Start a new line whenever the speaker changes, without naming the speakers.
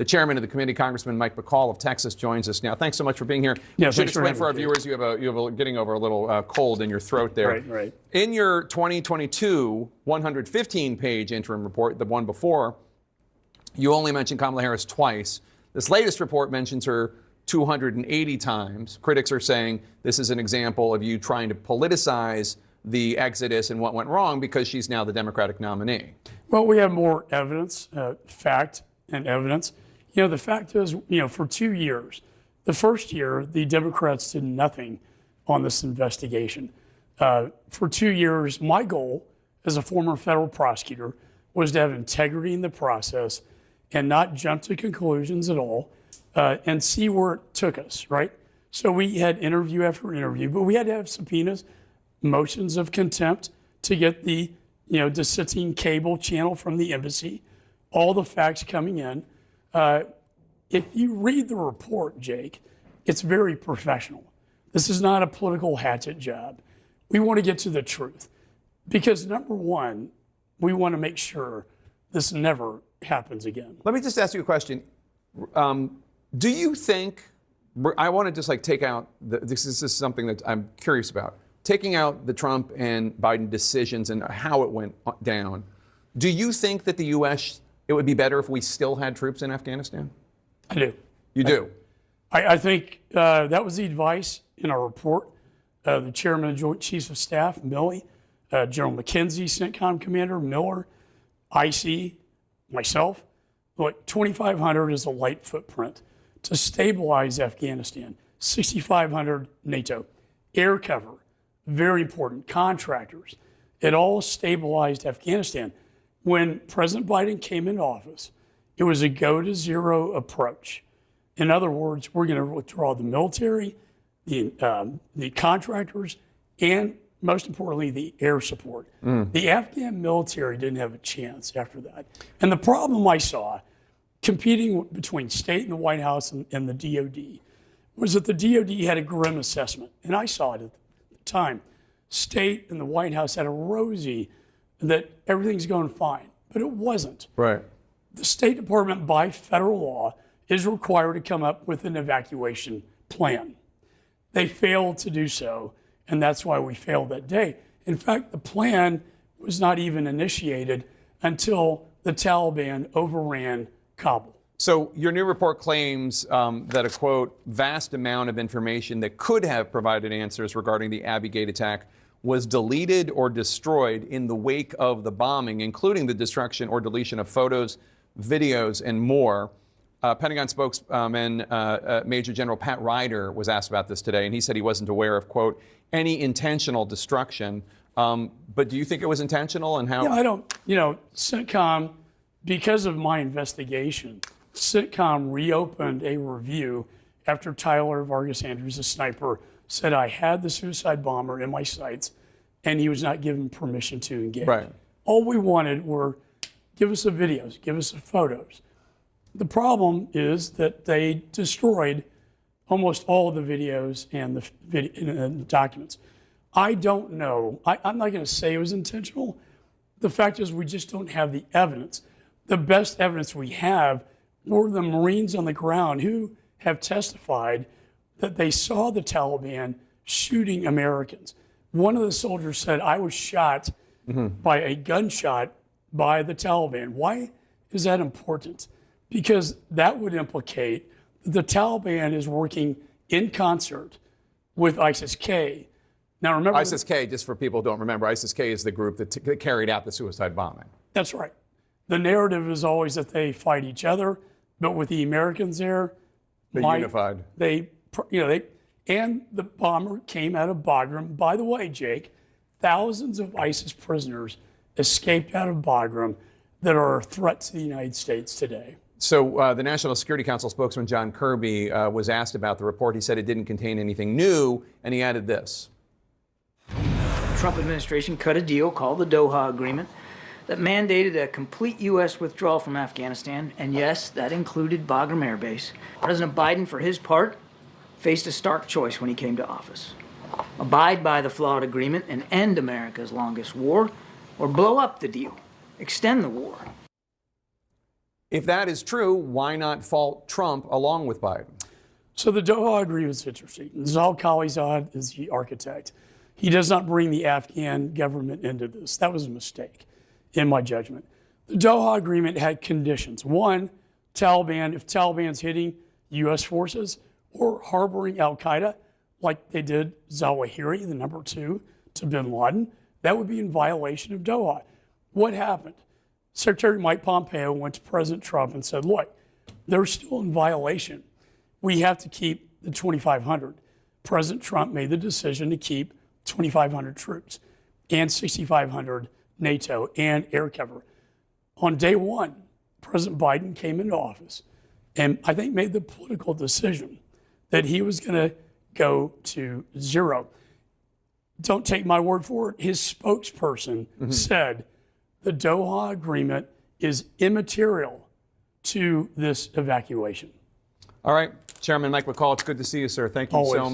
The chairman of the committee, Congressman Mike McCaul of Texas, joins us now. Thanks so much for being here.
Yeah,
Should explain for our viewers, you have a getting over a little cold in your throat there.
Right.
In your 2022 115-page interim report, the one before, you only mentioned Kamala Harris twice. This latest report mentions her 280 times. Critics are saying this is an example of you trying to politicize the exodus and what went wrong because she's now the Democratic nominee.
Well, we have more evidence, fact and evidence. The fact is, for 2 years, the first year, the Democrats did nothing on this investigation. For 2 years, my goal as a former federal prosecutor was to have integrity in the process and not jump to conclusions at all and see where it took us, right? So we had interview after interview, but we had to have subpoenas, motions of contempt to get the dissenting cable channel from the embassy, all the facts coming in. If you read the report, Jake, it's very professional. This is not a political hatchet job. We want to get to the truth because, number one, we want to make sure this never happens again.
Let me just ask you a question. Do you think, I want to just take out, this is something that I'm curious about, taking out the Trump and Biden decisions and how it went down, do you think that the U.S., it would be better if we still had troops in Afghanistan?
I do.
You do?
I think that was the advice in our report. The chairman of the Joint Chiefs of Staff, Milley, General McKenzie, CENTCOM Commander, Miller, IC, myself. Look, 2,500 is a light footprint to stabilize Afghanistan. 6,500 NATO. Air cover, very important. Contractors. It all stabilized Afghanistan. When President Biden came into office, it was a go to zero approach. In other words, we're going to withdraw the military, the contractors, and most importantly, the air support. The Afghan military didn't have a chance after that. And the problem I saw, competing between state and the White House and the DOD, was that the DOD had a grim assessment. And I saw it at the time. State and the White House had a rosy that everything's going fine, but it wasn't.
Right.
The State Department, by federal law, is required to come up with an evacuation plan. They failed to do so, and that's why we failed that day. In fact, the plan was not even initiated until the Taliban overran Kabul.
So your new report claims that a, quote, vast amount of information that could have provided answers regarding the Abbey Gate attack was deleted or destroyed in the wake of the bombing, including the destruction or deletion of photos, videos, and more. Pentagon spokesman Major General Pat Ryder was asked about this today, and he said he wasn't aware of, quote, any intentional destruction. But do you think it was intentional, and how?
Yeah, I don't. CENTCOM, because of my investigation, CENTCOM reopened a review after Tyler Vargas Andrews, a sniper, said I had the suicide bomber in my sights, and he was not given permission to engage.
Right.
All we wanted were, give us the videos, give us the photos. The problem is that they destroyed almost all of the videos and the documents. I don't know. I'm not going to say it was intentional. The fact is we just don't have the evidence. The best evidence we have were the Marines on the ground who have testified that they saw the Taliban shooting Americans. One of the soldiers said, I was shot by a gunshot by the Taliban. Why is that important? Because that would implicate that the Taliban is working in concert with ISIS-K. Now remember,
ISIS-K, just for people who don't remember, ISIS-K is the group that carried out the suicide bombing.
That's right. The narrative is always that they fight each other, but with the Americans there,
they're unified.
And the bomber came out of Bagram. By the way, Jake, thousands of ISIS prisoners escaped out of Bagram that are a threat to the United States today.
So the National Security Council spokesman John Kirby was asked about the report. He said it didn't contain anything new, and he added this.
The Trump administration cut a deal called the Doha Agreement that mandated a complete U.S. withdrawal from Afghanistan, and yes, that included Bagram Air Base. President Biden, for his part, faced a stark choice when he came to office. Abide by the flawed agreement and end America's longest war, or blow up the deal, extend the war.
If that is true, why not fault Trump along with Biden?
So the Doha agreement is interesting. Zal Khalilzad is the architect. He does not bring the Afghan government into this. That was a mistake, in my judgment. The Doha agreement had conditions. One, Taliban, if Taliban's hitting U.S. forces or harboring al-Qaeda, like they did Zawahiri, the number 2 to bin Laden, that would be in violation of Doha. What happened? Secretary Mike Pompeo went to President Trump and said, look, they're still in violation. We have to keep the 2,500. President Trump made the decision to keep 2,500 troops and 6,500 NATO and air cover. On day one, President Biden came into office and I think made the political decision that he was going to go to 0. Don't take my word for it. His spokesperson said the Doha agreement is immaterial to this evacuation.
All right, Chairman Mike McCaul, it's good to see you, sir. Thank you so much.